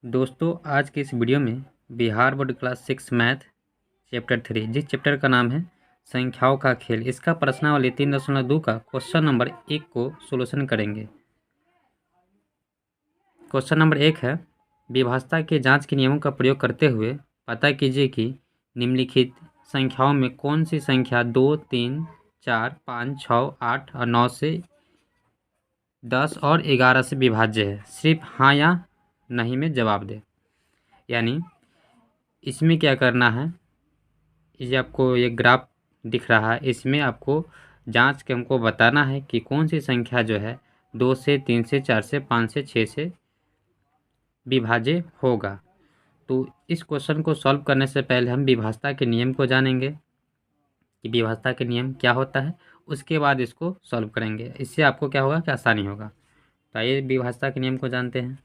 दोस्तों आज की इस वीडियो में Bihar board class 6 math chapter 3 जिस चैप्टर का नाम है संख्याओं का खेल, इसका प्रश्नावली 3.2 का क्वेश्चन नंबर 1 को सोल्यूशन करेंगे। क्वेश्चन नंबर 1 है, विभाज्यता के जांच के नियमों का प्रयोग करते हुए पता कीजिए कि निम्नलिखित संख्याओं में कौन सी संख्या 2, 3, 4, 5, 6, 8 और 9 से 10 और 11 से विभाज्य है। सिर्फ हाँ या नहीं में जवाब दे। यानी इसमें क्या करना है, ये आपको ये ग्राफ दिख रहा है, इसमें आपको जांच के हमको बताना है कि कौन सी संख्या जो है 2 से 3 से 4 से 5 से 6 से विभाज्य होगा। तो इस क्वेश्चन को सॉल्व करने से पहले हम विभाज्यता के नियम को जानेंगे कि विभाज्यता के नियम क्या होता है, उसके बाद इसको सॉल्व करेंगे। इससे आपको क्या होगा कि आसानी होगा। तो आइए विभाज्यता के नियम को जानते हैं।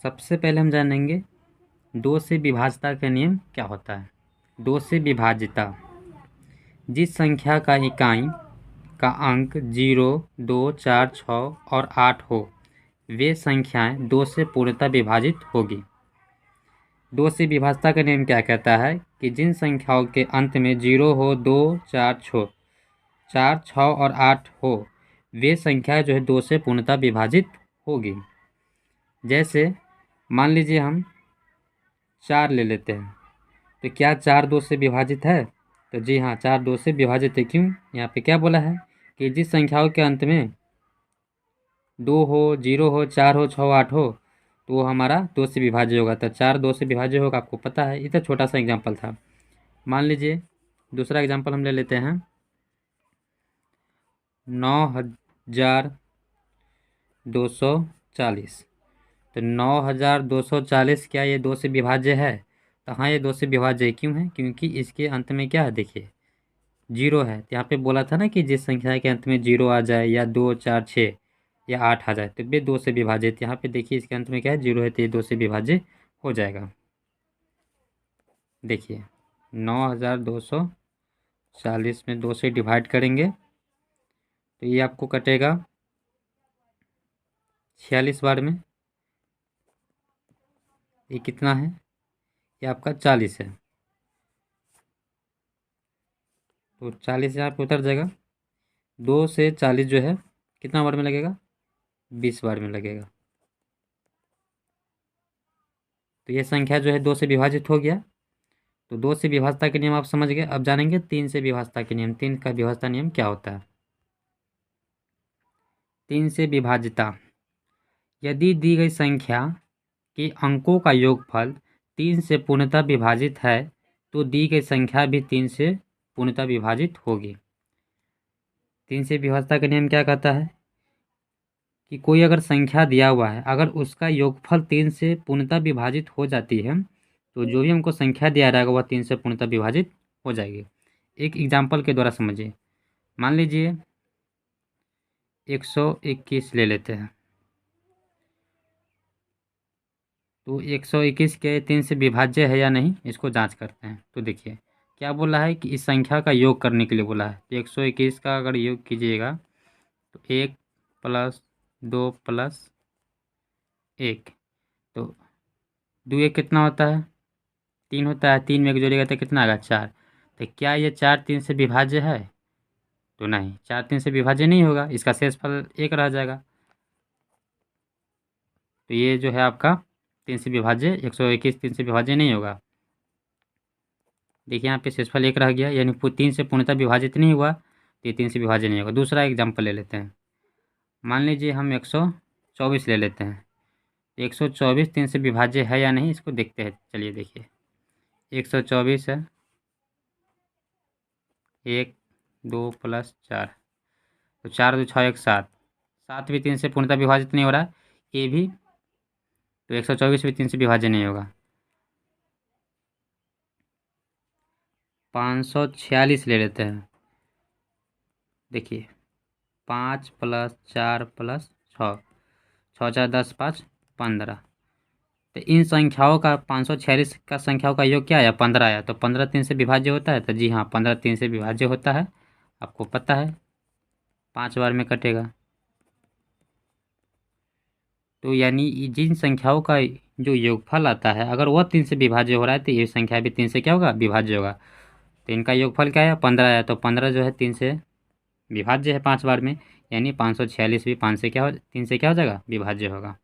सबसे पहले हम जानेंगे 2 से विभाज्यता का नियम क्या होता है। 2 से विभाज्यता, जिस संख्या का इकाई का अंक 0, 2, 4, 6 और 8 हो, वे संख्याएं 2 से पूर्णतः विभाजित होगी। 2 से विभाज्यता का नियम क्या कहता है कि जिन संख्याओं के अंत में 0 हो, 2, 4, 6 और 8 हो, वे संख्याएं जो है 2 से पूर्णतः विभाजित होगी। जैसे मान लीजिए हम 4 ले लेते हैं, तो क्या 4 2 से विभाजित है? तो जी हाँ, 4 2 से विभाजित है। क्यों? यहाँ पे क्या बोला है कि जिस संख्याओं के अंत में 2 हो, 0 हो, 4 हो, 6, 8 हो, तो वो हमारा 2 से विभाज्य होगा। तो 4 2 से विभाज्य होगा, आपको पता है। इतना छोटा सा एग्जाम्पल था। मान लीजिए दूसरा एग्जाम्पल हम ले लेते हैं। 9240। तो 9240 क्या ये 2 से विभाज्य है? तो हाँ, ये 2 से विभाज्य क्यों है? क्योंकि इसके अंत में क्या है, देखिए 0 है। तो यहाँ पे बोला था ना कि जिस संख्या के अंत में 0 आ जाए या 2, 4, 6 या 8 आ जाए तो वे 2 से विभाजित। यहाँ पे देखिए इसके अंत में क्या है, 0 है, तो ये 2 से विभाज्य हो जाएगा। देखिए 9240 में 2 से डिवाइड करेंगे तो ये आपको कटेगा 46 बार में। ये कितना है? ये आपका 40 है। तो 40 यहाँ पे उतर जाएगा। 2 से 40 जो है कितना बार में लगेगा? 20 बार में लगेगा। तो ये संख्या जो है 2 से विभाजित हो गया। तो 2 से विभाज्यता के नियम आप समझ गए। अब जानेंगे 3 से विभाज्यता के नियम। 3 का विभाज्यता नियम क्या होता है? 3 से विभाज्यता, यदि दी गई संख्या के अंकों का योगफल 3 से पूर्णतः विभाजित है तो दी गई संख्या भी 3 से पूर्णतः विभाजित होगी। 3 से विभाज्यता का नियम क्या कहता है कि कोई अगर संख्या दिया हुआ है, अगर उसका योगफल 3 से पूर्णतः विभाजित हो जाती है तो जो भी हमको संख्या दिया रहेगा वह 3 से पूर्णतः विभाजित हो जाएगी। एक एग्जाम्पल के द्वारा समझिए। मान लीजिए 121 ले लेते हैं। तो 121 के 3 से विभाज्य है या नहीं, इसको जांच करते हैं। तो देखिए क्या बोला है कि इस संख्या का योग करने के लिए बोला है। तो 121 का अगर योग कीजिएगा तो 1 + 2 + 1, तो 2 1 कितना होता है? 3 होता है। 3 में 1 जोड़िएगा तो कितना आएगा? 4। तो क्या ये 4 3 से विभाज्य है? तो नहीं, 4 3 से विभाज्य नहीं होगा। इसका शेषफल 1 रह जाएगा। तो ये जो है आपका 3 से विभाज्य, 121 3 से विभाज्य नहीं होगा। देखिए यहाँ पे शेषफल 1 रह गया, यानी 3 से पूर्णतः विभाजित नहीं हुआ, तो ये 3 से विभाज्य नहीं होगा। दूसरा एग्जाम्पल ले लेते हैं। मान लीजिए हम 124 ले लेते हैं। 124 3 से विभाज्य है या नहीं, इसको देखते हैं। चलिए देखिए 124 है, 1 2 + 4, तो 4 2 6 1 7। 7 भी 3 से पूर्णतः विभाजित नहीं हो रहा है, ये भी। तो 124 भी 3 से विभाज्य नहीं होगा। 546 ले लेते हैं। देखिए 5 + 4 + 6, 6 4 10 5 15। तो इन संख्याओं का 546 का संख्याओं का योग क्या आया? 15 आया। तो 15 3 से विभाज्य होता है? तो जी हाँ, 15 3 से विभाज्य होता है। आपको पता है 5 बार में कटेगा। तो यानी जिन संख्याओं का जो योगफल आता है अगर वह 3 से विभाज्य हो रहा है तो ये संख्या भी 3 से क्या होगा, विभाज्य होगा। तो इनका योगफल क्या है, 15 है। तो 15 जो है 3 से विभाज्य है 5 बार में, यानी 546 भी 5 से क्या हो, 3 से क्या हो जाएगा, विभाज्य होगा।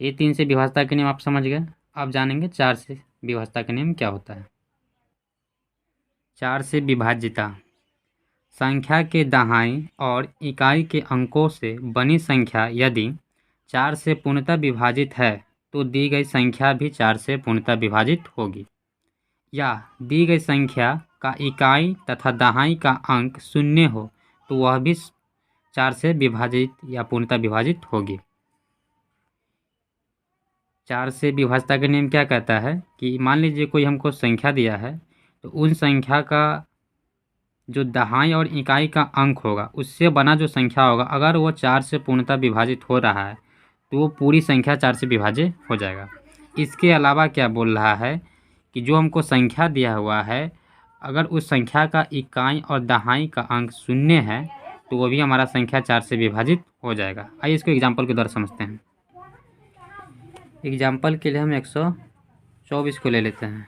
ये 3 से विभाज्यता के नियम आप समझ गए। अब जानेंगे 4 से विभाज्यता का नियम क्या होता है। 4 से विभाज्यता संख्या के दहाई और इकाई के अंकों से बनी संख्या यदि 4 से पूर्णतः विभाजित है तो दी गई संख्या भी 4 से पूर्णतः विभाजित होगी, या दी गई संख्या का इकाई तथा दहाई का अंक शून्य हो तो वह भी 4 से विभाजित या पूर्णतः विभाजित होगी। 4 से विभाज्यता का नियम क्या कहता है कि मान लीजिए कोई हमको संख्या दिया है तो उन संख्या का जो दहाई और इकाई का अंक होगा उससे बना जो संख्या होगा अगर वो 4 से पूर्णतः विभाजित हो रहा है तो वो पूरी संख्या 4 से विभाज्य हो जाएगा। इसके अलावा क्या बोल रहा है कि जो हमको संख्या दिया हुआ है अगर उस संख्या का इकाई और दहाई का अंक शून्य है तो वो भी हमारा संख्या 4 से विभाजित हो जाएगा। आइए इसको एग्जाम्पल के द्वारा समझते हैं। एग्जाम्पल के लिए हम 124 को ले लेते हैं।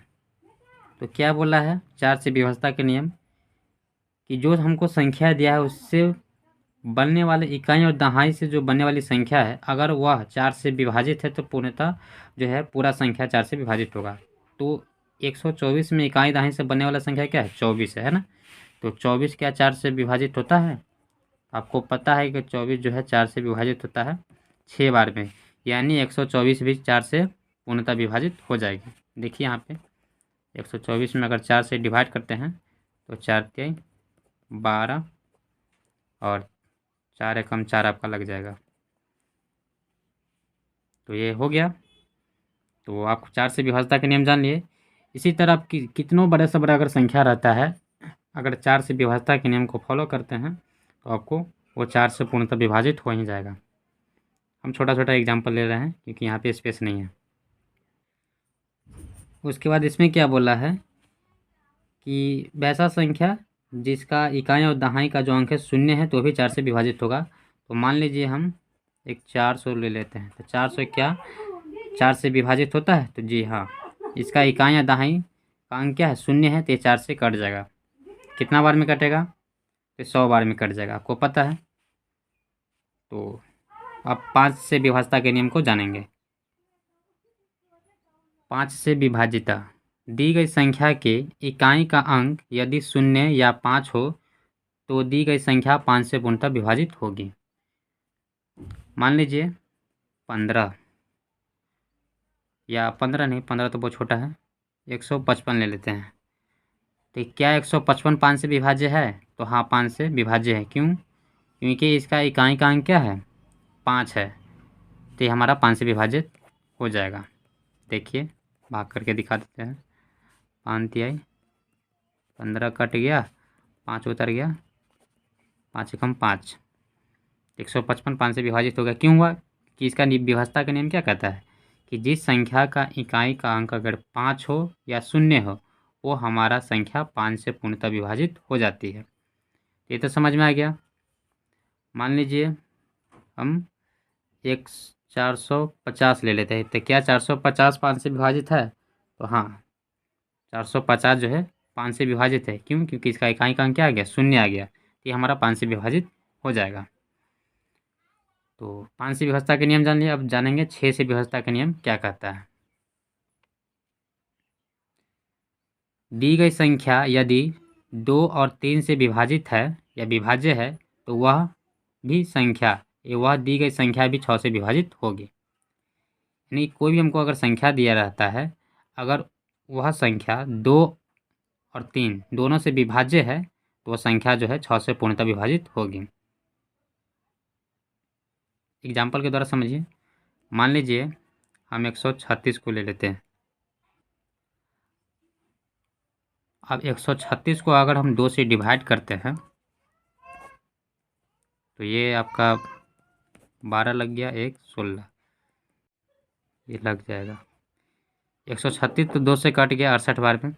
तो क्या बोला है 4 से विभाज्यता के नियम कि जो हमको संख्या दिया है उससे बनने वाले इकाई और दहाई से जो बनने वाली संख्या है अगर वह 4 से विभाजित है तो पूर्णतः जो है पूरा संख्या 4 से विभाजित होगा। तो 124 में इकाई दहाई से बनने वाला संख्या क्या है, 24 है ना। तो 24 क्या 4 से विभाजित होता है, आपको पता है कि 24 जो है 4 से विभाजित होता है 6 बार में, यानी 124 भी 4 से पूर्णतः विभाजित हो जाएगी। देखिए यहाँ पे 124 में अगर 4 से डिवाइड करते हैं तो 4 तिहाई 12 और 4 एकम 4 आपका लग जाएगा। तो ये हो गया। तो आप 4 से विभाज्यता के नियम जान लिए। इसी तरह आप कितनों बड़े से बड़ा अगर संख्या रहता है अगर 4 से विभाज्यता के नियम को फॉलो करते हैं तो आपको वो 4 से पूर्णतः विभाजित हो ही जाएगा। हम छोटा छोटा एग्जाम्पल ले रहे हैं क्योंकि यहाँ पे स्पेस नहीं है। उसके बाद इसमें क्या बोला है कि वैसा संख्या जिसका इकाई और दहाई का जो अंक है शून्य है तो भी 4 से विभाजित होगा। तो मान लीजिए हम एक 400 ले लेते हैं। तो 400 क्या 4 से विभाजित होता है, तो जी हाँ, इसका इकाई या दहाई का अंक क्या है, शून्य है, तो ये 4 से कट जाएगा। कितना बार में कटेगा, तो 100 बार में कट जाएगा, आपको पता है। तो अब 5 से विभाज्यता के नियम को जानेंगे। 5 से विभाज्यता दी गई संख्या के इकाई का अंक यदि 0 या 5 हो तो दी गई संख्या 5 से पूर्णतः विभाजित होगी। मान लीजिए 15 या 15 नहीं, 15 तो बहुत छोटा है, 155 ले लेते हैं। तो क्या 155 5 से विभाज्य है, तो हाँ 5 से विभाज्य है। क्यों, क्योंकि इसका इकाई का अंक क्या है, 5 है, तो ये हमारा 5 से विभाजित हो जाएगा। देखिए भाग करके दिखा देते हैं। 5 तिहाई 15 कट गया, 5 उतर गया, 5 एकम 5, 155 5 से विभाजित हो गया। क्यों हुआ कि इसका विभाज्यता का नियम क्या कहता है कि जिस संख्या का इकाई का अंक अगर 5 हो या 0 हो वो हमारा संख्या 5 से पूर्णतः विभाजित हो जाती है। ये तो समझ में आ गया। मान लीजिए हम 450 ले लेते हैं। तो क्या 450 5 से विभाजित है, तो हाँ 450 जो है 5 से विभाजित है। क्यों, क्योंकि इसका इकाई का अंक क्या आ गया, 0 आ गया, तो ये हमारा 5 से विभाजित हो जाएगा। तो 5 से विभाज्यता के नियम जान लिया। अब जानेंगे 6 से विभाज्यता का नियम क्या कहता है। दी गई संख्या यदि 2 और 3 से विभाजित है या विभाज्य है तो वह दी गई संख्या भी 6 से विभाजित होगी। यानी कोई भी हमको अगर संख्या दिया रहता है अगर वह संख्या 2 और 3 दोनों से विभाज्य है तो वह संख्या जो है 6 से पूर्णतः विभाजित होगी। एग्जाम्पल के द्वारा समझिए। मान लीजिए हम 136 को ले लेते हैं। अब 136 को अगर हम 2 से डिवाइड करते हैं तो ये आपका 12 लग गया, 1 16, ये लग जाएगा। 136 तो 2 से कट गया 68 बार में।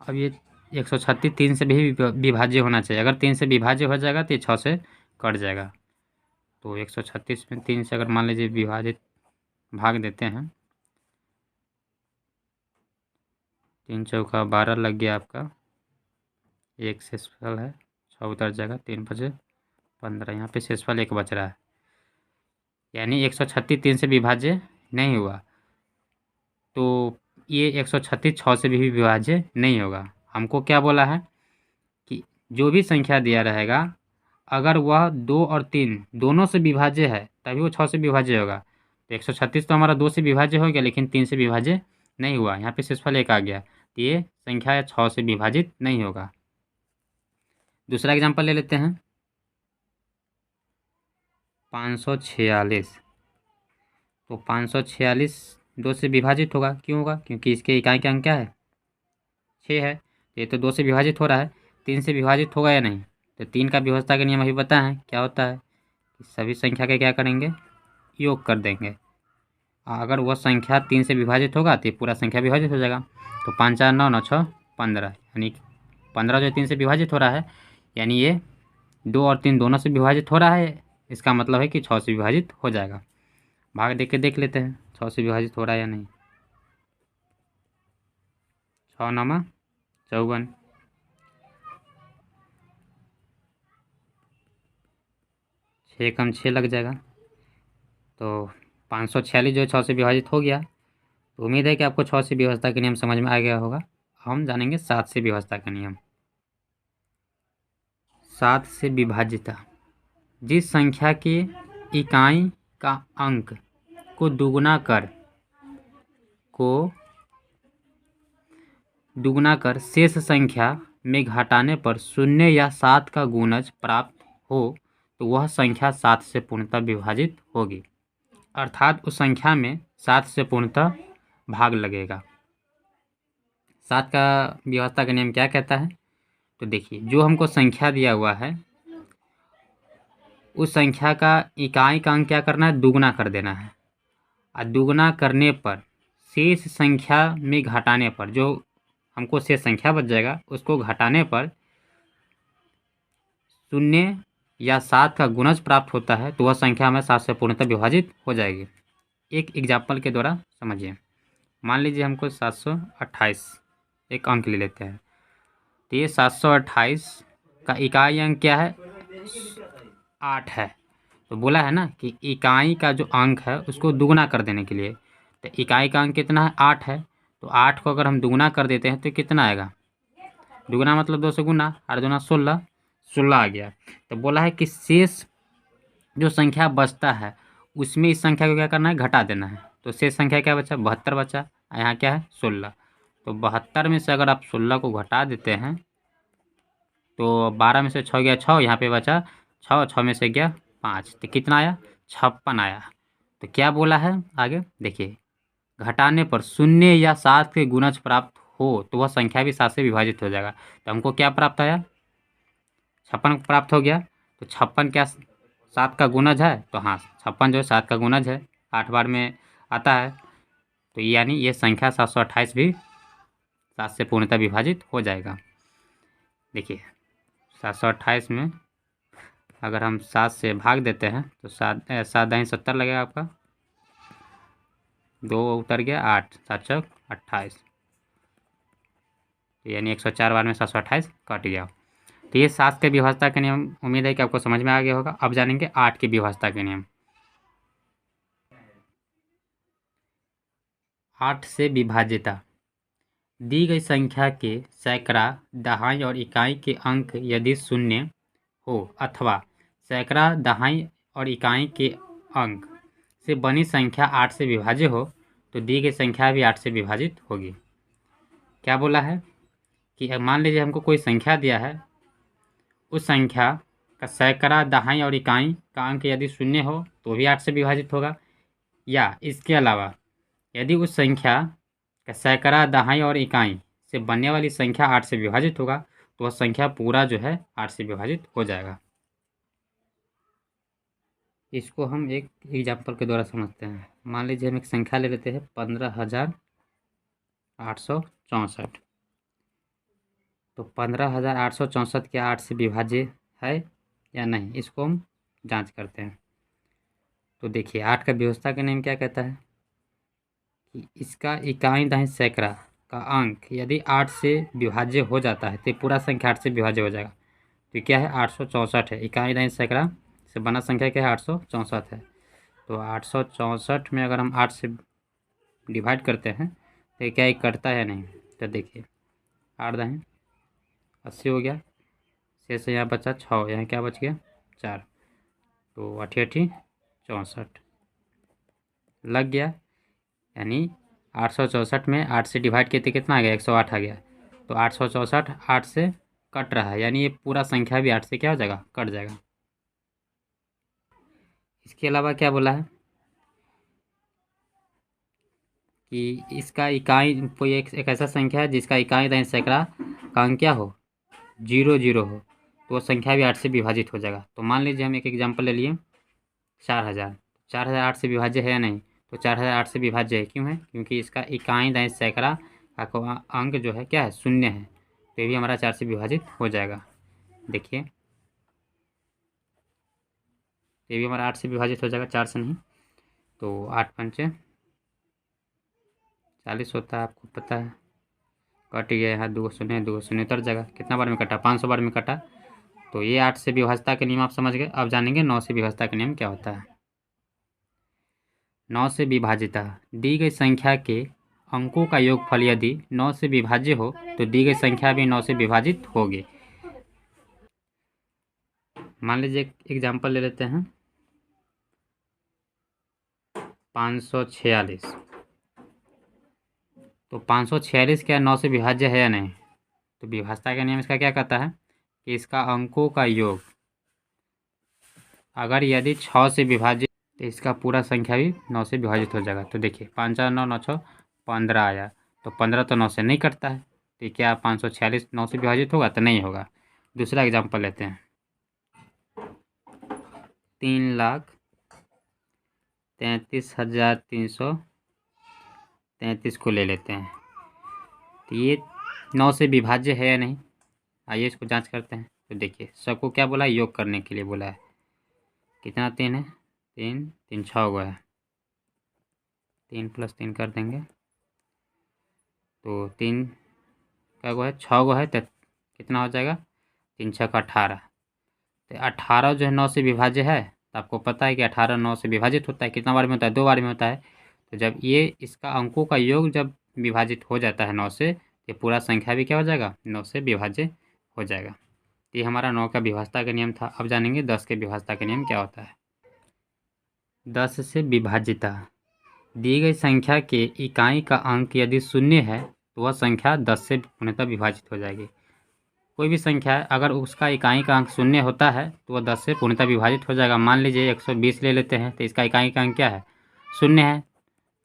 अब ये 136 3 से भी विभाज्य होना चाहिए। अगर 3 से विभाज्य हो जाएगा तो ये 6 से कट जाएगा। तो 136 में 3 से अगर मान लीजिए विभाजित भाग देते हैं, 3 चौका 12 लग गया आपका, 1 शेषफल है, 6 उतर जाएगा, 3 बचे 15, यहाँ पे शेषफल 1 बच रहा है, यानी 136 3 से विभाज्य नहीं हुआ। तो ये 136 6 से भी विभाज्य नहीं होगा। हमको क्या बोला है कि जो भी संख्या दिया रहेगा अगर वह 2 और 3 दोनों से विभाज्य है तभी वो 6 से विभाज्य होगा। तो 136 तो हमारा 2 से विभाज्य हो गया, लेकिन 3 से विभाज्य नहीं हुआ। यहाँ पे शेषफल 1 आ गया, तो ये संख्या 6 से विभाजित नहीं होगा। दूसरा एग्जाम्पल ले लेते हैं, 546। तो 546 2 से विभाजित होगा, क्यों होगा? क्योंकि इसके इकाई का अंक क्या है? 6 है। ये तो 2 से विभाजित हो रहा है, 3 से विभाजित होगा या नहीं? तो 3 का विभाज्यता का नियम अभी पता है क्या होता है कि सभी संख्या के क्या करेंगे, योग कर देंगे। अगर वह संख्या 3 से विभाजित होगा तो ये पूरा संख्या विभाजित हो जाएगा। तो 5 4 9 9 6 15, यानी 15 जो 3 से विभाजित हो रहा है, यानी ये 2 और 3 दोनों से विभाजित हो रहा है, इसका मतलब है कि 6 से विभाजित हो जाएगा। भाग देख के देख लेते हैं 6 से विभाजित हो रहा है या नहीं। 6 9 54, 6 कम 6 लग जाएगा। तो 546 जो 6 से विभाजित हो गया। तो उम्मीद है कि आपको 6 से विभाज्यता का नियम समझ में आ गया होगा। हम जानेंगे 7 से विभाज्यता का नियम। 7 से विभाज्यता, जिस संख्या के इकाई का अंक को दुगुना कर शेष संख्या में घटाने पर 0 या 7 का गुणज प्राप्त हो तो वह संख्या 7 से पूर्णतः विभाजित होगी, अर्थात उस संख्या में 7 से पूर्णतः भाग लगेगा। 7 का विभाज्यता का नियम क्या कहता है? तो देखिए, जो हमको संख्या दिया हुआ है उस संख्या का इकाई का अंक क्या करना है, दुगुना कर देना है। और दुगुना करने पर शेष संख्या में घटाने पर जो हमको शेष संख्या बच जाएगा उसको घटाने पर 0 या 7 का गुणज प्राप्त होता है, तो वह संख्या हमें 7 से पूर्णतः विभाजित हो जाएगी। एक एग्जाम्पल के द्वारा समझिए। मान लीजिए हमको 728 एक अंक ले लेते हैं। तो ये 728 का इकाई अंक क्या है, 8 है। तो बोला है ना कि इकाई का जो अंक है उसको दुगुना कर देने के लिए। तो इकाई का अंक कितना है, 8 है। तो 8 को अगर हम दुगुना कर देते हैं तो कितना आएगा, दुगुना मतलब 2 से गुना, 8 दूना 16, 16 आ गया। तो बोला है कि शेष जो संख्या बचता है उसमें इस संख्या को क्या करना है, घटा देना है। तो शेष संख्या क्या बचा, 72 बचा। यहाँ क्या है, 16। तो 72 में से अगर आप 16 को घटा देते हैं तो 12 में से 6 गया 6, यहाँ पे बचा 6, 6 में से गया 5, तो कितना आया, 56 आया। तो क्या बोला है आगे देखिए, घटाने पर 0 या 7 के गुणज प्राप्त हो तो वह संख्या भी 7 से विभाजित हो जाएगा। तो हमको क्या प्राप्त आया, 56 प्राप्त हो गया। तो 56 क्या 7 का गुणज है? तो हाँ, 56 जो है 7 का गुणज है, 8 बार में आता है। तो यानी ये संख्या 728 भी 7 से पूर्णतः विभाजित हो जाएगा। देखिए 728 में अगर हम 7 से भाग देते हैं तो 7 दाई 70 लगेगा आपका, 2 उतर गया 8, 7 चौक 28, यानी 104 बार में 728 कट गया। तो ये 7 के विभाज्यता के नियम उम्मीद है कि आपको समझ में आ गया होगा। अब जानेंगे 8 के विभाज्यता के नियम। 8 से विभाज्यता, दी गई संख्या के सैकड़ा, दहाई और इकाई के अंक यदि 0 हो अथवा सैकड़ा, दहाई और इकाई के अंक से बनी संख्या 8 से विभाज्य हो तो दी गई संख्या भी 8 से विभाजित होगी। क्या बोला है कि मान लीजिए हमको कोई संख्या दिया है, उस संख्या का सैकड़ा, दहाई और इकाई का अंक यदि 0 हो तो भी 8 से विभाजित होगा, या इसके अलावा यदि उस संख्या का सैकड़ा, दहाई और इकाई से बनने वाली संख्या 8 से विभाजित होगा तो वह संख्या पूरा जो है 8 से विभाजित हो जाएगा। इसको हम एक एग्जाम्पल के द्वारा समझते हैं। मान लीजिए हम एक संख्या ले लेते हैं 15,864। तो 15,864 क्या 8 से विभाज्य है या नहीं, इसको हम जांच करते हैं। तो देखिए 8 का व्यवस्था का नियम क्या कहता है कि इसका इकाई दाएं सैकड़ा का अंक यदि 8 से विभाज्य हो जाता है तो पूरा संख्या 8 से विभाज्य हो जाएगा। तो क्या है 864 है, इकाई दाएं सैकड़ा से बना संख्या क्या है 864 है। तो 864 में अगर हम 8 से डिवाइड करते हैं तो क्या ये कटता है नहीं। तो देखिए 8 दाएं 80 हो गया, शेष यहाँ बचा 6, यहाँ क्या बच गया 4, तो 8 8 64 लग गया। यानी 864 में 8 से डिवाइड किए तो कितना आ गया 108 आ गया। तो 864 8 से कट रहा है, यानी ये पूरा संख्या भी 8 से क्या हो जाएगा कट जाएगा। इसके अलावा क्या बोला है कि इसका इकाई कोई एक ऐसा संख्या है जिसका इकाई दाएं सैकड़ा का अंक क्या हो 0 0 हो, तो वो संख्या भी 8 से विभाजित हो जाएगा। तो मान लीजिए हम एक एग्जाम्पल ले लिए 4000, 4000 8 से विभाज्य है या नहीं, तो 4000 8 से विभाज्य है। क्यों है? क्योंकि इसका इकाई दाएं सैकड़ा का अंक जो है क्या है 0 है, तो ये भी हमारा 4 से विभाजित हो जाएगा। देखिए ये भी हमारा 8 से विभाजित हो जाएगा, 4 से नहीं। तो 8 पंचे 40 होता है, आपको पता है। कट गया, यहाँ 2 शून्य उतर जाएगा। कितना बार में कटा 500 बार में कटा। तो ये 8 से विभाज्यता के नियम आप समझ गए। अब जानेंगे 9 से विभाज्यता का नियम क्या होता है। 9 से विभाजिता, दी गई संख्या के अंकों का योगफल यदि 9 से विभाज्य हो तो दी गई संख्या भी 9 से विभाजित होगी। मान लीजिए एक एग्जाम्पल ले लेते हैं 546। तो 546 क्या 9 से विभाज्य है या नहीं? तो विभाज्यता का नियम इसका क्या कहता है कि इसका अंकों का योग अगर यदि 6 से विभाजित तो इसका पूरा संख्या भी 9 से विभाजित हो जाएगा। तो देखिए 5 4 9 9 6 15 आया, तो 15 तो 9 से नहीं कटता है, तो क्या 546 9 से विभाजित होगा? तो नहीं होगा। दूसरा एग्जाम्पल लेते हैं 3,33,333 को ले लेते हैं। तो ये 9 से विभाज्य है या नहीं, आइए इसको जांच करते हैं। तो देखिए सबको क्या बोला है योग करने के लिए बोला है। कितना 3 है 3 3 6 गो है, 3 + 3 कर देंगे तो 3 का गो है 6 गो है, तो कितना हो जाएगा 3 6 का 18। तो 18 जो है 9 से विभाज्य है, तो आपको पता है कि 18 9 से विभाजित होता है। कितना बार में होता है 2 बार में होता है। तो जब ये इसका अंकों का योग जब विभाजित हो जाता है 9 से, ये पूरा संख्या भी क्या हो जाएगा 9 से विभाज्य हो जाएगा। तो ये हमारा 9 का विभाज्यता का नियम था। अब जानेंगे 10 के विभाज्यता का नियम क्या होता है। 10 से विभाज्यता, दी गई संख्या के इकाई का अंक यदि 0 है तो वह संख्या 10 से पूर्णतः विभाजित हो जाएगी। कोई भी संख्या है अगर उसका इकाई का अंक 0 होता है तो वह 10 से पूर्णतः विभाजित हो जाएगा। मान लीजिए 120 ले लेते हैं, तो इसका इकाई का अंक क्या है 0 है, तो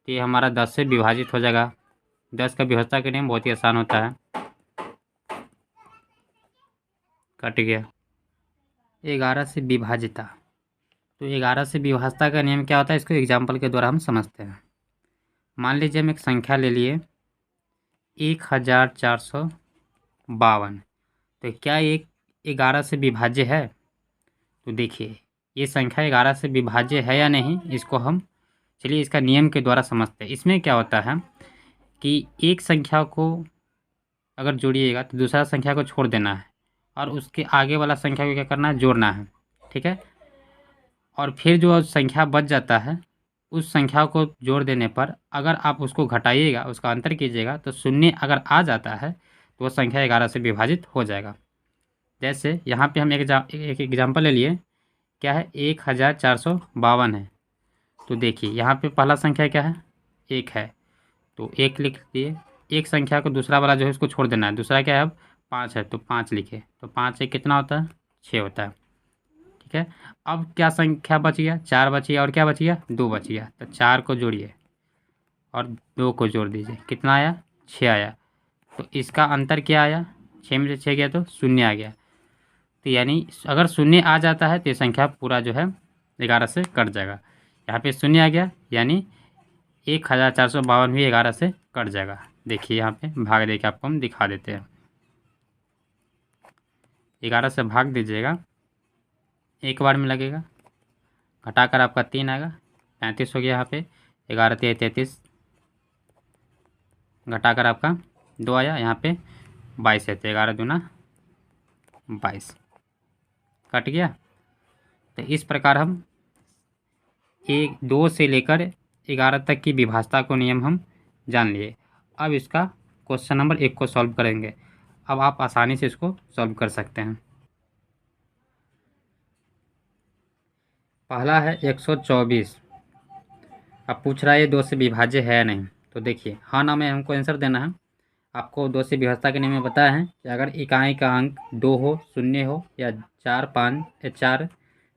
ये हमारा 10 से विभाजित हो जाएगा। 10 का विभाज्यता का नियम बहुत ही आसान होता है। कट गया। 11 से विभाज्यता, तो 11 से विभाज्यता का नियम क्या होता है इसको एग्जाम्पल के द्वारा हम समझते हैं। मान लीजिए हम एक संख्या ले लिए 1452, तो क्या एक 11 से विभाज्य है? तो देखिए ये संख्या 11 से विभाज्य है या नहीं, इसको हम चलिए इसका नियम के द्वारा समझते हैं। इसमें क्या होता है कि एक संख्या को अगर जोड़िएगा तो दूसरा संख्या को छोड़ देना है और उसके आगे वाला संख्या को क्या करना है जोड़ना है, ठीक है। और फिर जो संख्या बच जाता है उस संख्या को जोड़ देने पर अगर आप उसको घटाइएगा, उसका अंतर कीजिएगा, तो 0 अगर आ जाता है तो वह संख्या 11 से विभाजित हो जाएगा। जैसे यहाँ पे हम एक एग्जाम्पल ले लिए, क्या है 1452 है। तो देखिए यहाँ पे पहला संख्या क्या है 1 है, तो 1 लिख दिए। एक संख्या को दूसरा वाला जो है उसको छोड़ देना है। दूसरा क्या है अब 5 है, तो 5 लिखे। तो 5 से कितना होता है 6 होता है, ठीक है। अब क्या संख्या बच गया 4 बच गया, और क्या बच गया 2 बच गया। तो 4 को जोड़िए और 2 को जोड़ दीजिए, कितना आया 6 आया। तो इसका अंतर क्या आया 6 में से 6 गया तो 0 आ गया। तो यानी अगर 0 आ जाता है तो ये संख्या पूरा जो है 11 से कट जाएगा। यहाँ पे 0 आ गया यानी 1452 भी 11 से कट जाएगा। देखिए यहाँ पे भाग दे के आपको हम दिखा देते हैं। 11 से भाग दीजिएगा, एक बार में लगेगा, घटाकर आपका 3 आएगा, 35 हो गया यहाँ पे, 11 तिया 33, घटाकर आपका 2 आया, यहाँ पे 22 है, तो 11 दूना 22 कट गया। तो इस प्रकार हम 2 से लेकर 11 तक की विभाज्यता को नियम हम जान लिए। अब इसका क्वेश्चन नंबर 1 को सॉल्व करेंगे। अब आप आसानी से इसको सॉल्व कर सकते हैं। पहला है 124। अब पूछ रहा है ये 2 से विभाज्य है या नहीं, तो देखिए हाँ ना में हमको आंसर देना है। आपको 2 से विभाज्यता के नियम में बताया है कि अगर इकाई का अंक 2 हो, 0 हो या 4, 5 या 4,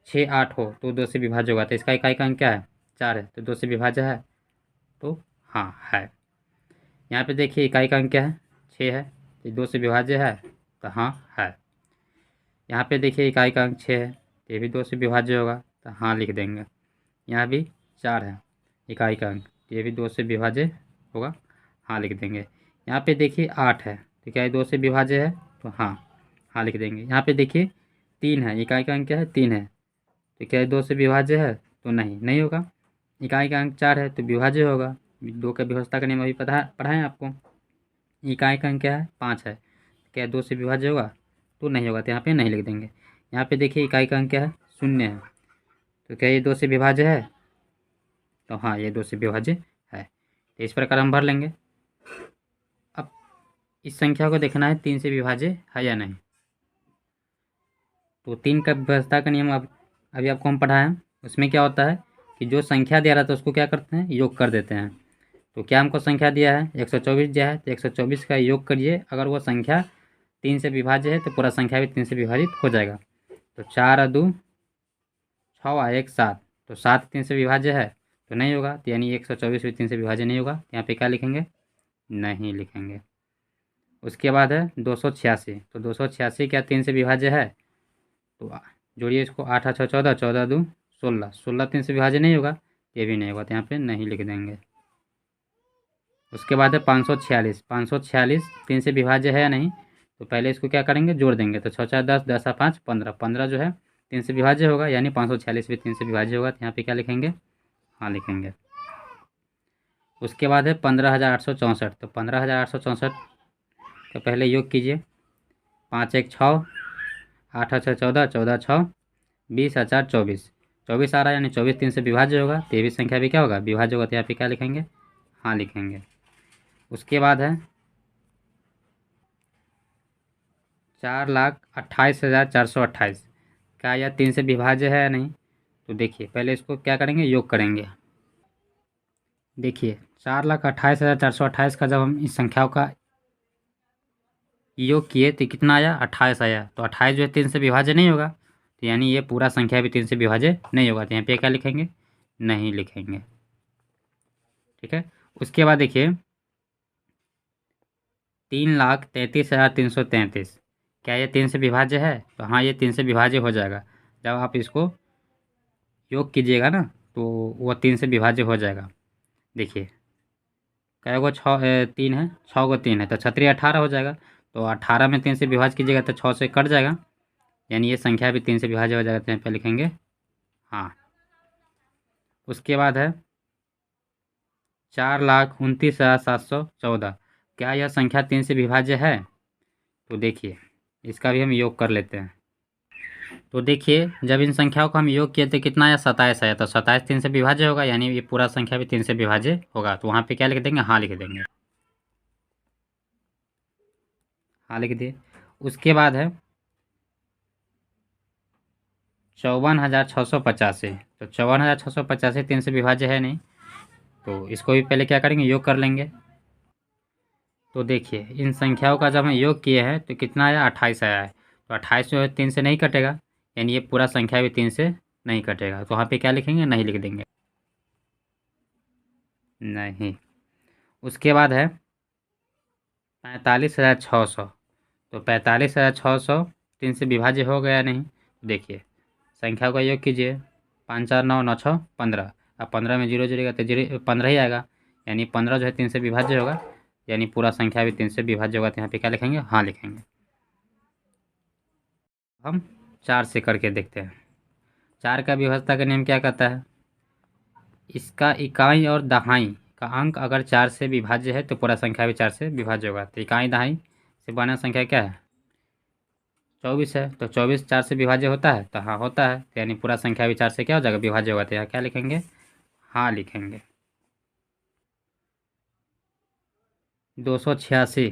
6, 8 हो तो 2 से विभाज्य होगा। तो इसका इकाई का अंक क्या है? 4 है, तो 2 से विभाज्य है, तो हाँ है। यहाँ पे देखिए इकाई का अंक क्या है? 6 है, तो 2 से विभाज्य है, तो हाँ है। यहाँ पे देखिए इकाई का अंक 6 है, तो ये भी 2 से विभाज्य होगा, तो हाँ लिख देंगे। यहाँ भी 4 है इकाई का अंक, तो ये भी 2 से विभाज्य होगा, हाँ लिख देंगे। यहाँ पे देखिए 8 है, तो क्या ये 2 से विभाज्य है? तो हाँ, हाँ लिख देंगे। यहाँ पे देखिए 3 है, इकाई का अंक क्या है? 3 है, तो क्या ये 2 से विभाज्य है? तो नहीं, नहीं होगा। इकाई का अंक 4 है, तो विभाज्य होगा। 2 का विभाज्यता का नियम अभी पढ़ाएं आपको। इकाई का अंक क्या है? 5 है, क्या 2 से विभाज्य होगा? तो नहीं होगा, तो यहाँ पे नहीं लिख देंगे। यहाँ पे देखिए इकाई का अंक क्या है? 0 है, तो क्या ये 2 से विभाज्य है? तो हाँ, ये 2 से विभाज्य है। तो इस प्रकार हम भर लेंगे। अब इस संख्या को देखना है 3 से विभाज्य है या नहीं। तो 3 का विभाज्यता का नियम अब अभी आपको हम पढ़ाएं। उसमें क्या होता है कि जो संख्या दिया रहा था उसको क्या करते हैं? योग कर देते हैं। तो क्या हमको संख्या दिया है? 124 दिया है, तो 124 का योग करिए। अगर वो संख्या 3 से विभाज्य है तो पूरा संख्या भी 3 से विभाजित हो जाएगा। तो 4 और 2 6 और 1 7, तो 7 3 से विभाज्य है, तो नहीं होगा। तो यानी 124 भी 3 से विभाज्य नहीं होगा। यहाँ पे क्या लिखेंगे? नहीं लिखेंगे। उसके बाद है 286। तो 286 क्या 3 से विभाज्य है? तो जोड़िए इसको, 8 8 14, 14 2 16, 16 3 से विभाज्य नहीं होगा, ये भी नहीं होगा, तो यहाँ पे नहीं लिख देंगे। उसके बाद है 546। 546 3 से विभाज्य है या नहीं? तो पहले इसको क्या करेंगे? जोड़ देंगे। तो 6 4 10, 10 और 5 15, 15 जो है 3 से विभाज्य होगा, यानी 546 भी 3 से विभाज्य होगा, तो यहाँ पे क्या लिखेंगे? हाँ लिखेंगे। उसके बाद है 15,864। तो 15,864 का पहले योग कीजिए। 5 1 6, 8 6 14, 14 6 20 और 4 24, 24 आ रहा है, यानी 24 3 से विभाज्य होगा, तो ये भी संख्या भी क्या होगा? विभाज्य होगा, तो यहाँ पे क्या लिखेंगे? हाँ लिखेंगे। उसके बाद है 4,28,428। क्या यह 3 से विभाज्य है या नहीं? तो देखिए पहले इसको क्या करेंगे? योग करेंगे। देखिए 4,28,428 का जब हम इस संख्याओं का योग किए तो कितना आया? 28 आया। तो 28 जो है 3 से विभाज्य नहीं होगा, तो यानी ये पूरा संख्या भी 3 से विभाज्य नहीं होगा, तो यहाँ पे क्या लिखेंगे? नहीं लिखेंगे। ठीक है। उसके बाद देखिए 3,33,333। क्या ये 3 से विभाज्य है? तो हाँ, ये 3 से विभाज्य हो जाएगा। जब आप इसको योग कीजिएगा ना तो वो 3 से विभाज्य हो जाएगा। देखिए कै गो 3 है, 6 गो 3 है, तो 6 18 हो जाएगा। तो 18 में 3 से विभाज्य कीजिएगा तो 6 से कट जाएगा, यानी ये संख्या भी 3 से विभाज्य हो जाएगा, तो यहाँ पे लिखेंगे हाँ। उसके बाद है 4,29,714। क्या यह संख्या 3 से विभाज्य है? तो देखिए इसका भी हम योग कर लेते हैं। तो देखिए जब इन संख्याओं को हम योग किए थे कितना आया? 27 आया। तो 27 3 से विभाज्य होगा, यानी ये पूरा संख्या भी 3 से विभाज्य होगा, तो वहाँ पे क्या लिख देंगे? हाँ लिख देंगे। हाँ लिख दिए। उसके बाद है 54,685। तो 54,685 3 से विभाज्य है नहीं, तो इसको भी पहले क्या करेंगे? योग कर लेंगे। तो देखिए इन संख्याओं का जब हम योग किए हैं तो कितना आया? 28 आया है। तो 28 जो है 3 से नहीं कटेगा, यानी ये पूरा संख्या भी 3 से नहीं कटेगा, तो वहाँ पे क्या लिखेंगे? नहीं लिख देंगे। नहीं। उसके बाद है 45,600। तो 45,600 3 से विभाज्य हो गया नहीं? देखिए संख्या का योग कीजिए। 5 4 9 9 6 15, अब 15 में जीरो जुड़ेगा तो जीरो 15 ही आएगा, यानी 15 जो है 3 से विभाज्य होगा, यानी पूरा संख्या भी 3 से विभाज्य होगा, तो यहाँ पे क्या लिखेंगे? हाँ लिखेंगे। हम 4 से करके देखते हैं। 4 का विभाज्यता का नियम क्या कहता है? इसका इकाई और दहाई का अंक अगर 4 से विभाज्य है तो पूरा संख्या भी 4 से विभाज्य होगा। तो इकाई दहाई से बना संख्या क्या है? 24 है। तो 24 4 से विभाज्य होता है? तो हाँ होता है। तो यानी पूरा संख्या भी 4 से क्या हो जाएगा? विभाज्य होगा। तो यहाँ क्या लिखेंगे? हाँ लिखेंगे। 286।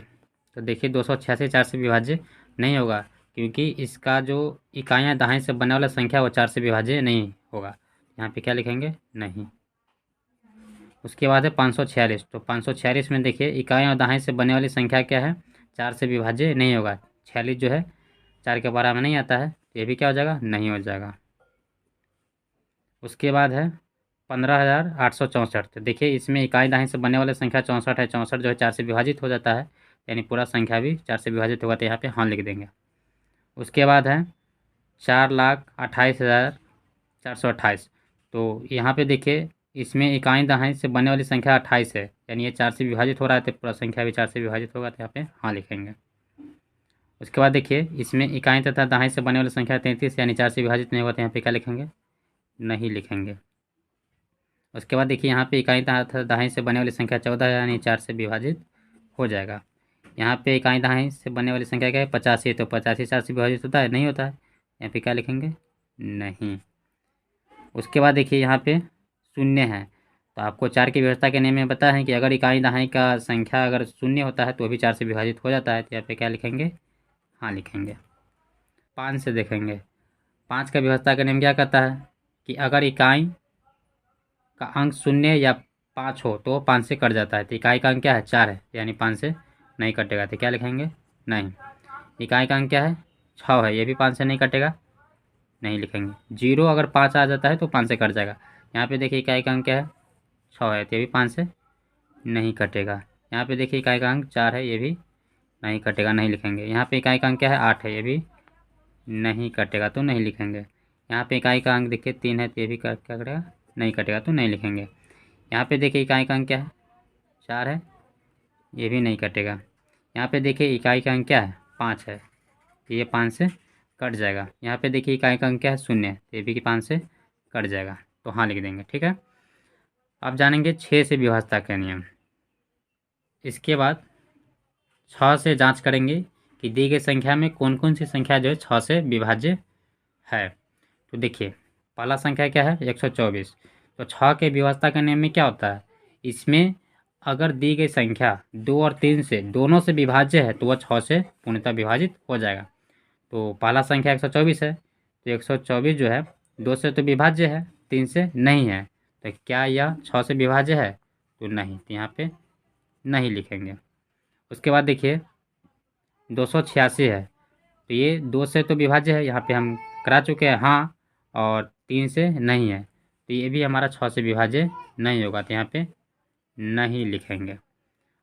तो देखिए 286 4 से विभाज्य नहीं होगा, क्योंकि इसका जो इकाइयाँ दाएं से बनने वाला संख्या वो 4 से विभाज्य नहीं होगा। यहाँ पे क्या लिखेंगे? नहीं। उसके बाद है 546। तो 546 में देखिए इकाई और दहाई से बनने वाली संख्या क्या है? 4 से विभाज्य नहीं होगा। 46 जो है 4 के बराबर में नहीं आता है, तो ये भी क्या हो जाएगा? नहीं हो जाएगा। उसके बाद है 15,864। तो देखिए इसमें इकाई दहाई से बनने वाली संख्या 64 है। 64 जो है 4 से विभाजित हो जाता है, यानी पूरा संख्या भी 4 से विभाजित होगा। तो यहाँ पे हाँ लिख देंगे। उसके बाद है 4,28,428। तो यहाँ पे देखिए इसमें इकाई दहाई से बनने वाली संख्या 28 है, यानी ये 4 से विभाजित हो रहा है, तो पूरा संख्या भी 4 से विभाजित होगा। तो यहाँ पे हाँ लिखेंगे। उसके बाद देखिए इसमें इकाई तथा दहाई से बनने वाली संख्या 33, यानी 4 से विभाजित नहीं होगा। तो यहाँ पे क्या लिखेंगे? नहीं लिखेंगे। उसके बाद देखिए यहाँ पे इकाई तथा दहाई से बनने वाली संख्या 14 है, यानी 4 से विभाजित हो जाएगा। यहाँ पे इकाई दहाई से बनने वाली संख्या क्या है? 85। तो 85 4 से विभाजित होता है? नहीं होता है। यहाँ पे क्या लिखेंगे? नहीं। उसके बाद देखिए यहाँ पे शून्य है। तो आपको 4 की व्यवस्था के नियम में पता है कि अगर इकाई दहाई का संख्या अगर शून्य होता है तो भी 4 से विभाजित हो जाता है। तो यहाँ पे क्या लिखेंगे? हाँ लिखेंगे। 5 से देखेंगे। 5 का व्यवस्था का नियम क्या कहता है कि अगर इकाई का अंक 0 या 5 हो तो 5 से कट जाता है। तो इकाई का अंक क्या है? 4 है, यानी 5 से नहीं कटेगा। तो क्या लिखेंगे? नहीं। इकाई का अंक क्या है? 6 है, ये भी 5 से नहीं कटेगा, नहीं लिखेंगे। 0 अगर 5 आ जाता है तो 5 से कट जाएगा। यहाँ पे देखिए इकाई का अंक क्या है? 6 है, तो ये भी 5 से नहीं कटेगा। यहाँ पे देखिए इकाई का अंक 4 है, ये भी नहीं कटेगा, नहीं लिखेंगे। यहाँ पे इकाई का अंक क्या है? 8 है, ये भी नहीं कटेगा, तो नहीं लिखेंगे। यहाँ पे इकाई का अंक देखिए 3 है, तो ये भी क्या कटेगा? नहीं कटेगा, तो नहीं लिखेंगे। यहाँ पे देखिए इकाई का अंक क्या है? 4 है, ये भी नहीं कटेगा। यहाँ पे देखिए इकाई का अंक क्या है? 5 है, तो ये 5 से कट जाएगा। यहाँ पे देखिए इकाई का अंक क्या है? 0, तो ये भी 5 से कट जाएगा, तो हाँ लिख देंगे। ठीक है। अब जानेंगे 6 से विभाज्यता का नियम। इसके बाद 6 से जांच करेंगे कि दी गई संख्या में कौन कौन सी संख्या जो है 6 से विभाज्य है। तो देखिए पहला संख्या क्या है? 124। तो 6 के विभाज्यता के नियम में क्या होता है? इसमें अगर दी गई संख्या 2 और 3 से दोनों से विभाज्य है तो वह 6 से पूर्णतः विभाजित हो जाएगा। तो पहला संख्या 124 है, तो 124 जो है 2 से तो विभाज्य है, 3 से नहीं है। तो क्या यह 6 से विभाज्य है? तो नहीं, तो यहाँ पे नहीं लिखेंगे। उसके बाद देखिए 286 है, तो ये 2 से तो विभाज्य है, यहाँ पे हम करा चुके हैं हाँ, और 3 से नहीं है, तो ये भी हमारा 6 से विभाज्य नहीं होगा। तो यहाँ पे नहीं लिखेंगे।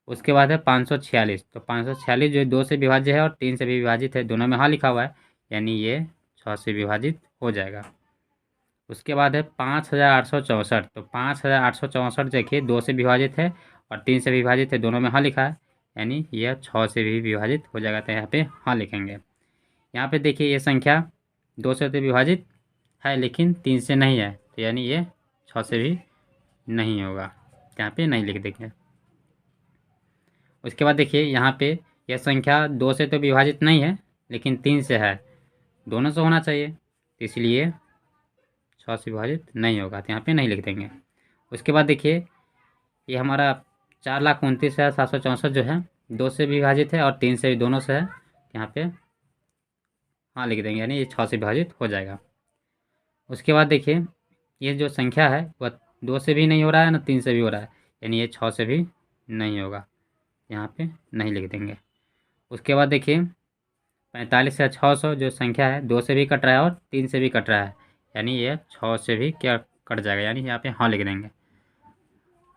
उसके बाद है 546। तो 546 जो 2 से विभाज्य है और 3 से भी विभाजित है, दोनों में हाँ लिखा हुआ है, यानी ये 6 से विभाजित हो जाएगा। उसके बाद है 5,864। तो 5,864 देखिए 2 से विभाजित है और 3 से विभाजित है, दोनों में हाँ लिखा है, यानी यह 6 से भी विभाजित हो जाएगा। तो यहाँ पे हाँ लिखेंगे। यहाँ पे देखिए ये संख्या 2 से तो विभाजित है लेकिन 3 से नहीं है, तो यानी ये 6 से भी नहीं होगा, यहाँ पे नहीं लिख देंगे। उसके बाद देखिए यहाँ पे यह संख्या 2 से तो विभाजित नहीं है लेकिन 3 से है, दोनों से होना चाहिए, इसलिए 6 से विभाजित नहीं होगा, तो यहाँ पे नहीं लिख देंगे। उसके बाद देखिए ये हमारा 4,29,764 जो है 2 से विभाजित है और 3 से भी, दोनों से है, यहाँ पे हाँ लिख देंगे, यानी ये 6 से विभाजित हो जाएगा। उसके बाद देखिए ये जो संख्या है वह 2 से भी नहीं हो रहा है ना 3 से भी हो रहा है, यानी ये 6 से भी नहीं होगा, यहाँ पे नहीं लिख देंगे। उसके बाद देखिए 45,600 जो संख्या है 2 से भी कट रहा है और 3 से भी कट रहा है, यानी ये 6 से भी क्या कट जाएगा, यानी यहाँ पे हाँ लिख देंगे।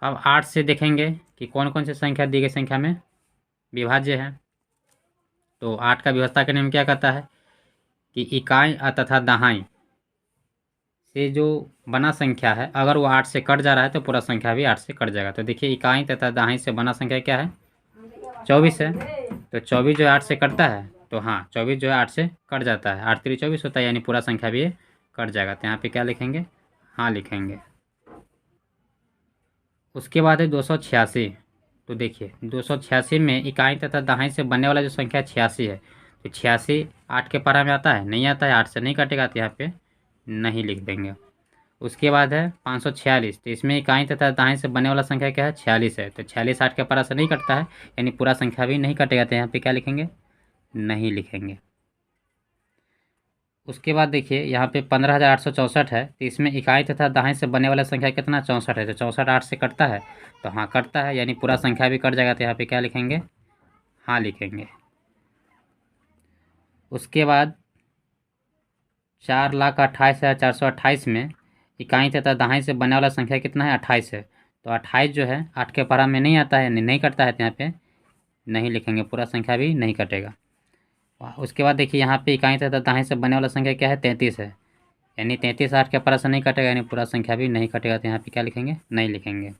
अब 8 से देखेंगे कि कौन कौन सी संख्या दी गई संख्या में विभाज्य है। तो 8 का व्यवस्था का नियम क्या कहता है कि इकाई तथा दहाई से जो बना संख्या है अगर वो 8 से कट जा रहा है तो पूरा संख्या भी 8 से कट जाएगा। तो देखिए इकाई तथा दहाई से बना संख्या क्या है? 24 है। तो 24 जो है 8 से कटता है, तो हाँ 24 जो है 8 से कट जाता है, 8 3 24 होता है, यानी पूरा संख्या भी कट जाएगा। तो यहाँ पे क्या लिखेंगे? हाँ लिखेंगे। उसके बाद है 286। तो देखिए 286 में इकाई तथा दहाई से बनने वाला जो संख्या 86 है, तो 86 8 के पारा में आता है, नहीं आता है, 8 से नहीं कटेगा तो यहाँ पे नहीं लिख देंगे। उसके बाद है 546। तो इसमें इकाई तथा दहाई से बनने वाला संख्या क्या है, 46 है। तो 46 8 के पारा से नहीं कटता है, यानी पूरा संख्या भी नहीं कटेगा, तो यहाँ पे क्या लिखेंगे, नहीं लिखेंगे। उसके बाद देखिए यहाँ पे 15,864 है। तो इसमें इकाई तथा दहाई से बनने वाला संख्या कितना, 64 है। तो 64 8 से कटता है, तो हाँ कटता है, यानी पूरा संख्या भी कट जाएगा, तो यहाँ पे क्या लिखेंगे, हाँ लिखेंगे। उसके बाद 4,28,428 में इकाई तथा दहाई से बनने वाला संख्या कितना है, 28 है। तो 28 जो है 8 के पारा में नहीं आता है, नहीं कटता है, तो यहाँ पे नहीं लिखेंगे, पूरा संख्या भी नहीं कटेगा। उसके बाद देखिए यहाँ पे इकाई तथा दहाई से बनने वाला संख्या क्या है, 33 है, यानी 33 8 के पारा से नहीं कटेगा, यानी पूरा संख्या भी नहीं कटेगा, तो यहाँ पे क्या लिखेंगे, नहीं लिखेंगे।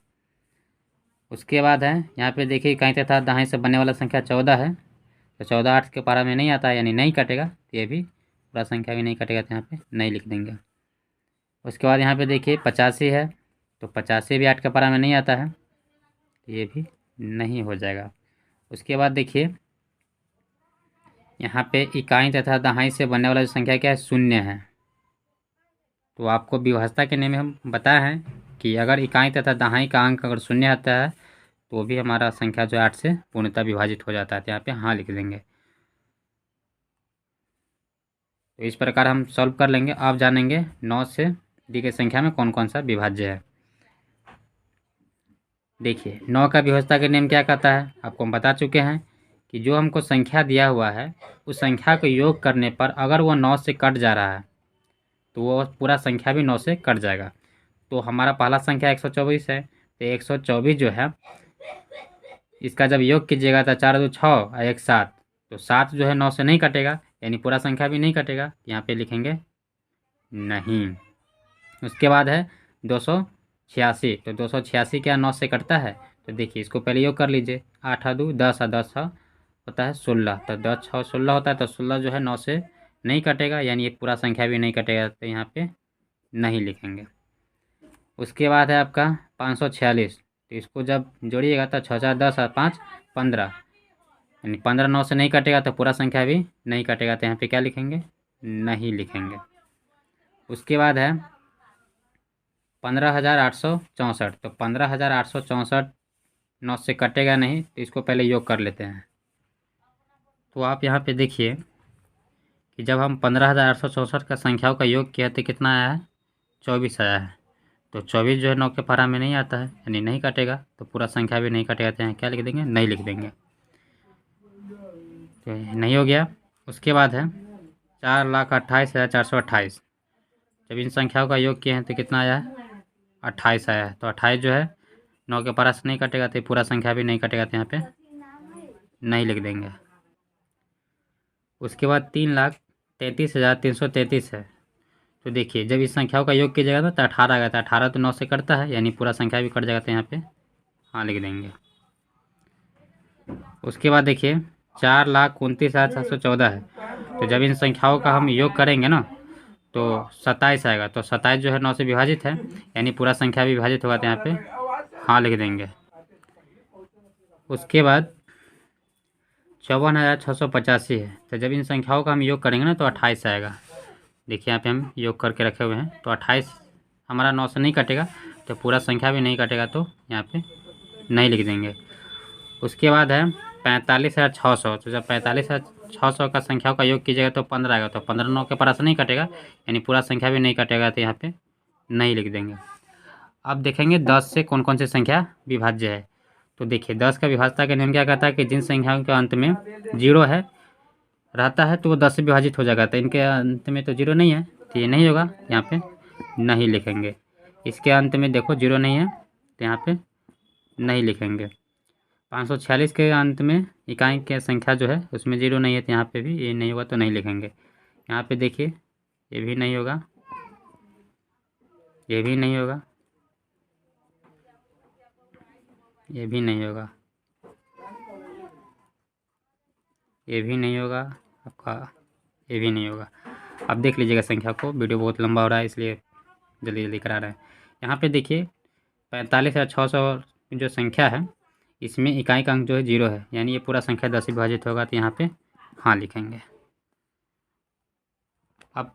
उसके बाद है यहाँ पे देखिए इकाई तथा दहाई से बनने वाला संख्या 14 है। तो 14 8 के पारा में नहीं आता है, यानी नहीं कटेगा, तो ये भी पूरा संख्या भी नहीं कटेगा, तो यहाँ पे नहीं लिख देंगे। उसके बाद यहाँ पे देखिए 85 है। तो 85 भी 8 के पारा में नहीं आता है, तो ये भी नहीं हो जाएगा। उसके बाद देखिए यहाँ पे इकाई तथा दहाई से बनने वाला जो संख्या क्या है, 0 है। तो आपको विभाज्यता के नियम में हम बताए हैं कि अगर इकाई तथा दहाई का अंक अगर 0 आता है, तो भी हमारा संख्या जो 8 से पूर्णतः विभाजित हो जाता है, तो यहाँ पे हाँ लिख देंगे। तो इस प्रकार हम सॉल्व कर लेंगे। आप जानेंगे 9 से दी गई संख्या में कौन कौन सा विभाज्य है। देखिए 9 का विभाज्यता का नियम क्या कहता है, आपको हम बता चुके हैं कि जो हमको संख्या दिया हुआ है, उस संख्या को योग करने पर अगर वो 9 से कट जा रहा है, तो वो पूरा संख्या भी 9 से कट जाएगा। तो हमारा पहला संख्या 124 है। तो 124 जो है, इसका जब योग कीजिएगा तो 4 2 6 और 1 7, तो 7 जो है 9 से नहीं कटेगा, यानी पूरा संख्या भी नहीं कटेगा, यहाँ पे लिखेंगे नहीं। उसके बाद है 286। तो 286 क्या 9 से कटता है, तो देखिए इसको पहले योग कर लीजिए, 8 2 10 10 होता है 16। तो 10 6 16 होता है, तो 16 जो है 9 से नहीं कटेगा, यानी ये पूरा संख्या भी नहीं कटेगा, तो यहाँ पे नहीं लिखेंगे। उसके बाद है आपका 546। तो इसको जब जोड़िएगा तो 6 4 10 और 5 15, यानी 15 9 से नहीं कटेगा, तो पूरा संख्या भी नहीं कटेगा, तो यहाँ पे क्या लिखेंगे, नहीं लिखेंगे। उसके बाद है 15,864। तो 15,864 9 से कटेगा नहीं, तो इसको पहले योग कर लेते हैं। तो आप यहाँ पे देखिए कि जब हम 15,864 का संख्याओं का योग किया तो कितना आया है, 24 आया है। तो 24 जो है 9 के पारा में नहीं आता है, यानी नहीं कटेगा, तो पूरा संख्या भी नहीं कटेगा, तो यहाँ क्या लिख देंगे, नहीं लिख देंगे। तो नहीं हो गया। उसके बाद है 4,28,428। जब इन संख्याओं का योग किए हैं तो कितना आया है, 28 आया है। तो 28 जो है 9 के पारा से नहीं कटेगा, तो पूरा संख्या भी नहीं कटेगा, तो यहाँ पे नहीं लिख देंगे। उसके बाद 3,33,333 है। तो देखिए जब इस संख्याओं का योग कीजिएगा तो 18 आएगा। तो 18 तो 9 से कटता है, यानी पूरा संख्या भी कट जाएगा, तो यहाँ पे हाँ लिख देंगे। उसके बाद देखिए 4,29,714 है। तो जब इन संख्याओं का हम योग करेंगे ना, तो 27 आएगा। तो 27 जो है 9 से विभाजित है, यानी पूरा संख्या भी विभाजित होगा, तो यहाँ पे हाँ लिख देंगे। उसके बाद 54,685 है। तो जब इन संख्याओं का हम योग करेंगे ना, तो 28 आएगा। देखिए यहाँ पे हम योग करके रखे हुए हैं, तो 28 हमारा 9 से नहीं कटेगा, तो पूरा संख्या भी नहीं कटेगा, तो यहाँ पे नहीं लिख देंगे। उसके बाद है 45,600। तो जब 45,600 का संख्याओं का योग कीजिएगा तो 15 आएगा। तो 15 9 के पारा से नहीं कटेगा, यानी पूरा संख्या भी नहीं कटेगा, तो यहाँ पे नहीं लिख देंगे। अब देखेंगे 10 से कौन कौन सी संख्या विभाज्य है। तो देखिए 10 का विभाज्यता का नियम क्या कहता है कि जिन संख्याओं के अंत में 0 है रहता है, तो वो 10 से विभाजित हो जाएगा। तो इनके अंत में तो 0 नहीं है, तो ये नहीं होगा, यहाँ पे नहीं लिखेंगे। इसके अंत में देखो 0 नहीं है, तो यहाँ पे नहीं लिखेंगे। 546 के अंत में इकाई की संख्या जो है उसमें 0 नहीं है, तो यहाँ पे भी ये नहीं होगा, तो नहीं लिखेंगे। यहाँ पे देखिए ये भी नहीं होगा, ये भी नहीं होगा, ये भी नहीं होगा, ये भी नहीं होगा आपका, ये भी नहीं होगा। अब देख लीजिएगा संख्या को, वीडियो बहुत लंबा हो रहा है इसलिए जल्दी जल्दी करा रहे हैं। यहाँ पे देखिए 45,600 जो संख्या है इसमें इकाई का अंक जो है 0 है, यानी ये पूरा संख्या 10 से विभाजित होगा, तो यहाँ पे हाँ लिखेंगे। अब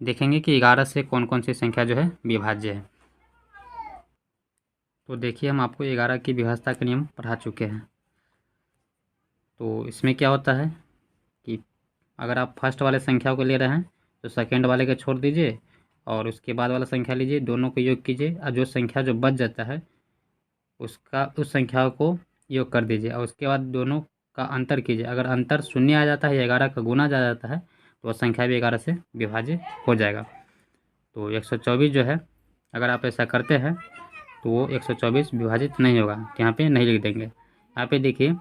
देखेंगे कि 11 से कौन कौन सी संख्या जो है विभाज्य है। तो देखिए हम आपको 11 की विभाज्यता के नियम पढ़ा चुके हैं। तो इसमें क्या होता है कि अगर आप फर्स्ट वाले संख्या को ले रहे हैं तो सेकेंड वाले को छोड़ दीजिए और उसके बाद वाला संख्या लीजिए, दोनों को योग कीजिए और जो संख्या जो बच जाता है उस संख्या को योग कर दीजिए और उसके बाद दोनों का अंतर कीजिए। अगर अंतर शून्य आ जाता है या 11 का गुना जा जाता है तो वह संख्या भी 11 से विभाजित हो जाएगा। तो 124 जो है अगर आप ऐसा करते हैं तो वो 124 विभाजित नहीं होगा, तो यहाँ पे नहीं लिख देंगे। यहाँ पे देखिए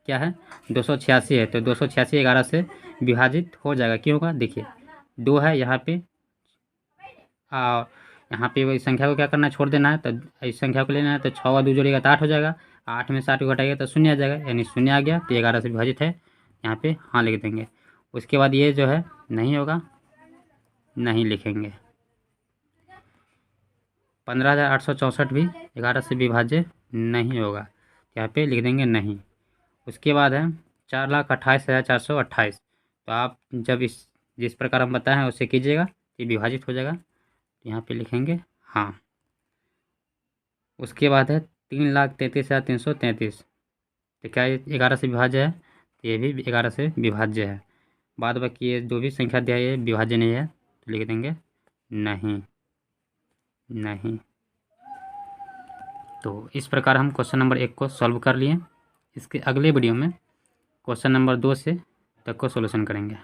क्या है 286 है, तो 286 11 से विभाजित हो जाएगा। क्यों होगा, देखिए 2 है यहाँ पे, यहाँ पे वही संख्या को क्या करना है, छोड़ देना है। तो इस संख्या को लेना है तो 6 और 2 जोड़ेगा तो 8 हो जाएगा, 8 में 60 को घटाएगा तो 0 आ जाएगा, यानी 0 आ गया तो 11 से विभाजित है, यहाँ पे हाँ लिख देंगे। उसके बाद ये जो है नहीं होगा, नहीं लिखेंगे। 15,864 भी 11 से विभाज्य नहीं होगा, यहाँ पे लिख देंगे नहीं। उसके बाद है 4,28,428, तो आप जब जिस प्रकार हम बताए हैं उसे कीजिएगा, ये विभाजित हो जाएगा, यहाँ पे लिखेंगे हाँ। उसके बाद है 3,33,333, तो क्या ये 11 से विभाज्य है, तो ये भी 11 से विभाज्य है। बाद बाकी ये जो भी संख्या दिया है ये विभाज्य नहीं है, तो लिख देंगे नहीं, नहीं। तो इस प्रकार हम क्वेश्चन नंबर 1 को सॉल्व कर लिए। इसके अगले वीडियो में क्वेश्चन नंबर 2 से तक को सॉल्यूशन करेंगे।